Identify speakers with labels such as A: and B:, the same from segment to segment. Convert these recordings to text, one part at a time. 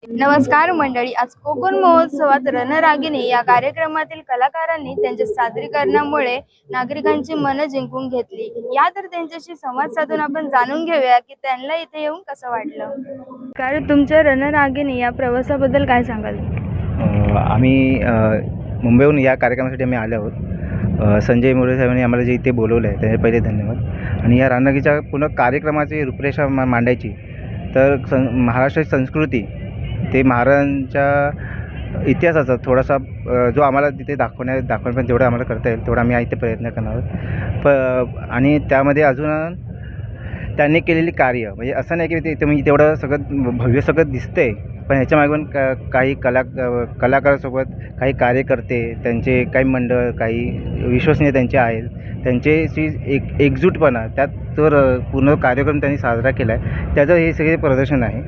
A: नमस्कार मंडळी, आज कोकण महोत्सवात रणरागिणी या कार्यक्रमातील कलाकारांनी त्यांच्या सादरीकरणामुळे नागरिकांची मनं जिंकून घेतली. या तर त्यांच्याशी संवाद साधून आपण जाणून घेऊया की त्यांना इथे येऊन कसं वाटलं. कारण तुमच्या रणरागिणी या प्रवासाबद्दल काय सांगाल?
B: आम्ही मुंबईहून या कार्यक्रमासाठी आम्ही आलो आहोत. संजय मोरे साहेबांनी आम्हाला जे इथे बोलवलं आहे त्याचे पहिले धन्यवाद. आणि या रणरागिणीच्या पूर्ण कार्यक्रमाची रूपरेषा मांडायची तर महाराष्ट्राची संस्कृती ते महाराजांच्या इतिहासाचा थोडासा जो आम्हाला तिथे दाखवण्यापर्यंत जेवढं आम्हाला करता येईल तेवढा आम्ही इथे प्रयत्न करणार आहोत. आणि त्यामध्ये अजून त्यांनी केलेली कार्य म्हणजे असं नाही की ते तुम्ही तेवढं सगळं भव्य सगळं दिसतंय, पण ह्याच्यामागे पण काही कलाकारासोबत काही कार्यकर्ते, त्यांचे काही मंडळ, काही विश्वसनीय त्यांचे आहेत, त्यांच्याशी एकजूटपणा त्यात तर पूर्ण कार्यक्रम त्यांनी साजरा केला आहे. त्याचं हे सगळे प्रदर्शन आहे.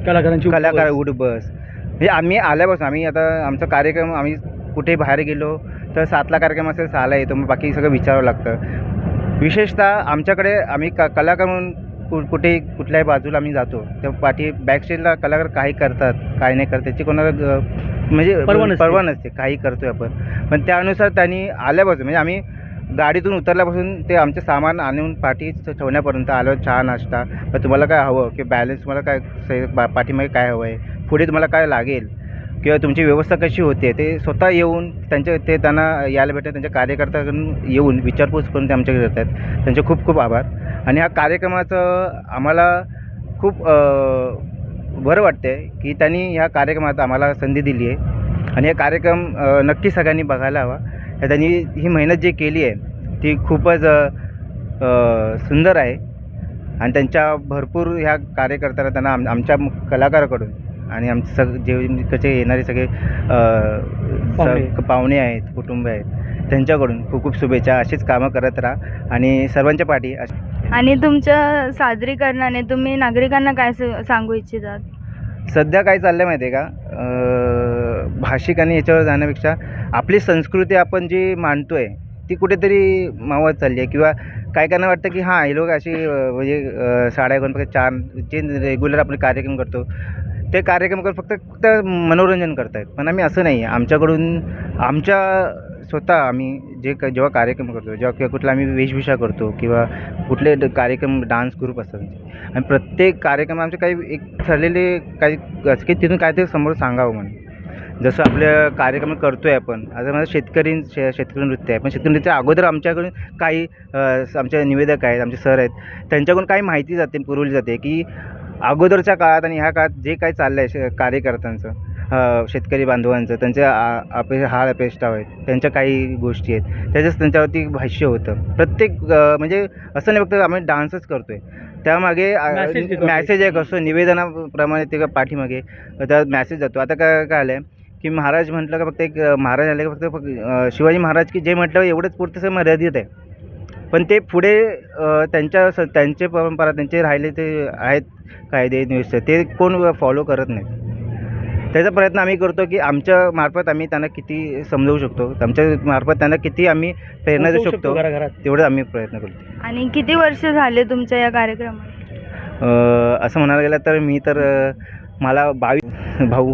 B: कलाकार उठ-बस म्हणजे आम्ही आल्यापासून आम्ही आता आमचा कार्यक्रम आम्ही कुठे बाहेर गेलो तर 7ला कार्यक्रम असेल 6ला येतो, मग बाकी सगळं विचारावं लागतं. विशेषतः आमच्याकडे आम्ही कलाकार म्हणून कुठल्याही बाजूला आम्ही जातो त्या पाठी बॅकस्टेजला कलाकार काही करतात काही नाही करत त्याची कोणाला म्हणजे परवा नसते. काही करतोय आपण, पण त्यानुसार त्यांनी आल्यापासून म्हणजे आम्ही गाडीतून उतरल्यापासून ते आमचे सामान आणून पाठी ठेवण्यापर्यंत आलं. चहा नाश्ता, तर तुम्हाला काय हवं किंवा बॅलन्स तुम्हाला काय पाठीमागे काय हवं आहे, पुढे तुम्हाला काय लागेल किंवा तुमची व्यवस्था कशी होते ते स्वतः येऊन त्यांना यायला भेटतात. त्यांच्या कार्यकर्त्यांकडून येऊन विचारपूस करून ते आमच्याकडे येतात. त्यांचे खूप खूप आभार. आणि ह्या कार्यक्रमाचं आम्हाला खूप बरं वाटतं आहे की त्यांनी ह्या कार्यक्रमात आम्हाला संधी दिली आहे. आणि हा कार्यक्रम नक्की सगळ्यांनी बघायला हवा. त्यांनी ही मेहनत जी केली आहे ती खूपच सुंदर आहे. आणि त्यांच्या भरपूर ह्या कार्यकर्त्यांना त्यांना आमच्या कलाकाराकडून आणि आमचे जे कसे येणारे सगळे पाहुणे आहेत, कुटुंब आहेत, त्यांच्याकडून खूप खूप शुभेच्छा. अशीच कामं करत राहा आणि सर्वांच्या पाठी.
A: आणि तुमच्या सादरीकरणाने तुम्ही नागरिकांना काय सांगू इच्छितात?
B: सध्या काय चाललं आहे माहिती आहे का, भाषिकांनी याच्यावर जाण्यापेक्षा आपली संस्कृती आपण जी मांडतोय ती कुठेतरी मावत चालली आहे. किंवा काय कायांना वाटतं की हां हे लोक अशी म्हणजे साड्या घालून फक्त छान जे रेग्युलर आपण कार्यक्रम करतो ते कार्यक्रम करून फक्त मनोरंजन करत आहेत. पण आम्ही असं नाही आहे. आमच्याकडून स्वतः आम्ही जेव्हा कार्यक्रम करतो, जेव्हा किंवा कुठला आम्ही वेशभूषा करतो किंवा कुठले कार्यक्रम डान्स ग्रुप असतात आणि प्रत्येक कार्यक्रम आमचे काही एक ठरलेले काही की तिथून काहीतरी समोर सांगावं म्हणून. जसं आपल्या कार्यक्रम करतो आहे आपण आता माझं शेतकरी नृत्य आहे, पण शेतकरी नृत्य अगोदर आमच्याकडून काही आमचे निवेदक आहेत, आमचे सर आहेत, त्यांच्याकडून काही माहिती पुरवली जाते की अगोदरच्या काळात आणि ह्या काळात जे काही चाललं आहे कार्यकर्त्यांचं, शेतकरी बांधवांचं, त्यांचे हाल अपेष्टा आहेत, त्यांच्या काही गोष्टी आहेत त्याच्याच त्यांच्यावरती भाष्य होतं. प्रत्येक म्हणजे असं नाही फक्त आम्ही डान्सच करतो आहे, त्यामागे मॅसेज एक असतो. निवेदनाप्रमाणे ते पाठीमागे त्या मॅसेज जातो. आता काय आलं आहे की महाराज म्हटलं का फक्त एक महाराज आले का फक्त शिवाजी महाराज की जे म्हटलं एवढंच पुरतं मर्यादित आहे. पण ते पुढे त्यांचे परंपरा त्यांचे राहिले ते आहेत कायदे नियम ते कोण फॉलो करत नाही. त्याचा प्रयत्न आम्ही करतो की आमच्या मार्फत आम्ही त्यांना किती समजवू शकतो, आमच्या मार्फत त्यांना किती आम्ही प्रेरणा देऊ शकतो तेवढं आम्ही प्रयत्न करतो.
A: आणि किती वर्ष झाले तुमच्या या कार्यक्रमात?
B: असं म्हणायला गेलं तर मी तर मला 22 भाऊ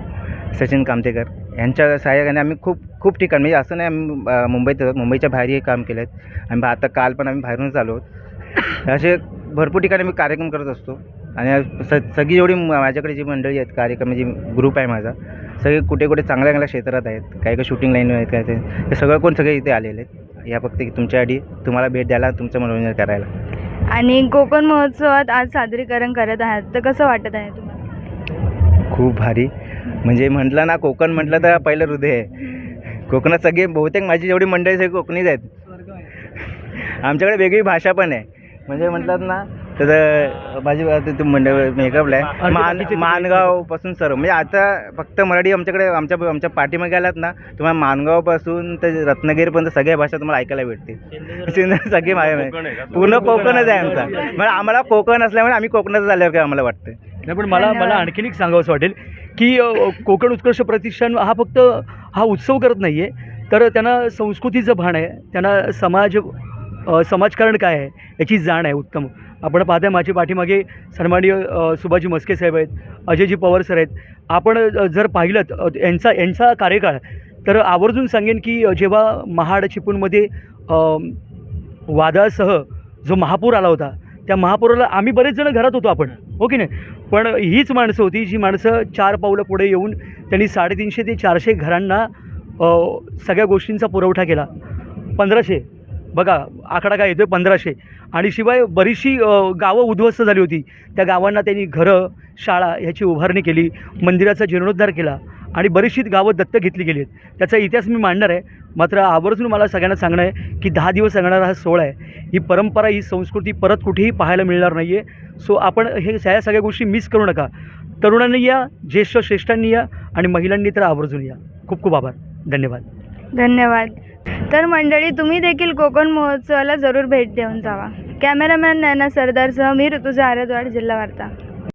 B: सचिन कामतेकर यांच्या सहाय्याने आम्ही खूप ठिकाणी म्हणजे असं नाही आम्ही मुंबईच्या बाहेरही काम केलं आहेत. आणि आता काल पण आम्ही बाहेरूनच आलो आहोत. असे भरपूर ठिकाणी मी कार्यक्रम करत असतो. आणि सगळी जेवढी माझ्याकडे जी मंडळी आहेत, कार्यक्रम जी ग्रुप आहे माझा, सगळे कुठे चांगल्या शक्षेत्रात आहेत, काही शूटिंग लाईन आहेत, काय ते सगळे इथे आलेले आहेत या फक्त तुमच्यासाठी तुम्हाला भेट द्यायला, तुमचं मनोरंजन करायला.
A: आणि कोकण महोत्सवात आज सादरीकरण करत आहात तर कसं वाटत आहे तुम्हाला?
B: खूप भारी. म्हणजे म्हटलं ना, कोकण म्हटलं तर पहिलं हृदय आहे. कोकणात सगळे बहुतेक माझी जेवढी मंडळी सगळी कोकणीच आहेत. आमच्याकडे वेगळी भाषा पण आहे. म्हणजे म्हटलं ना तर माझी मंडळ मेकअपला आहे माणगावपासून सर्व म्हणजे आता फक्त मराठी आमच्याकडे आमच्या पाठीमागे आलात ना तुम्हाला माणगावपासून तर रत्नागिरीपर्यंत सगळ्या भाषा तुम्हाला ऐकायला भेटते. सगळी पूर्ण कोकणच आहे आमचा. म्हणजे आम्हाला कोकण असल्यामुळे आम्ही कोकणातच आल्यावर काय आम्हाला वाटतं.
C: नाही, पण मला आणखीन एक सांगावंसं वाटेल की कोकण उत्कर्ष प्रतिष्ठान हा फक्त हा उत्सव करत नाही आहे, तर त्यांना संस्कृतीचं भान आहे, त्यांना समाजकारण काय आहे याची जाण आहे उत्तम. आपण पाहताय माझ्या पाठीमागे सन्माननीय सुभाषजी मस्के साहेब आहेत, अजयजी पवार सर आहेत. आपण जर पाहिलं यांचा कार्यकाळ, तर आवर्जून सांगेन की जेव्हा महाड चिपळूणमध्ये वादळासह जो महापूर आला होता, त्या महापुराला आम्ही बरेच जण घरात होतो आपण, हो की नाही. पण हीच माणसं होती जी माणसं 4 पावलं पुढे येऊन त्यांनी 350 ते 400 घरांना सगळ्या गोष्टींचा पुरवठा केला. 1500 बघा आकडा काय येतो आहे, 1500. आणि शिवाय बरीचशी गावं उद्ध्वस्त झाली होती. त्या गावांना त्यांनी घरं, शाळा ह्याची उभारणी केली, मंदिराचा जीर्णोद्धार केला आणि बरीचशी गावं दत्तक घेतली गेली आहेत. त्याचा इतिहास मी मांडणार आहे. मात्र आवर्जून मला सगळ्यांना सांगणं आहे की 10 दिवस सांगणारा हा सोहळा आहे. ही परंपरा, ही संस्कृती परत कुठेही पाहायला मिळणार नाही आहे. सो आपण ह्या सगळ्या गोष्टी मिस करू नका. तरुणांनी या, ज्येष्ठ श्रेष्ठांनी या आणि महिलांनी तर आवर्जून या. खूप खूप आभार. धन्यवाद.
A: धन्यवाद. तर मंडळी, तुम्ही देखील कोकण महोत्सवाला जरूर भेट देऊन जावा. कॅमेरामॅन नैना सरदारसह मी ऋतुजा आरद्वाड, जिल्हा वार्ता.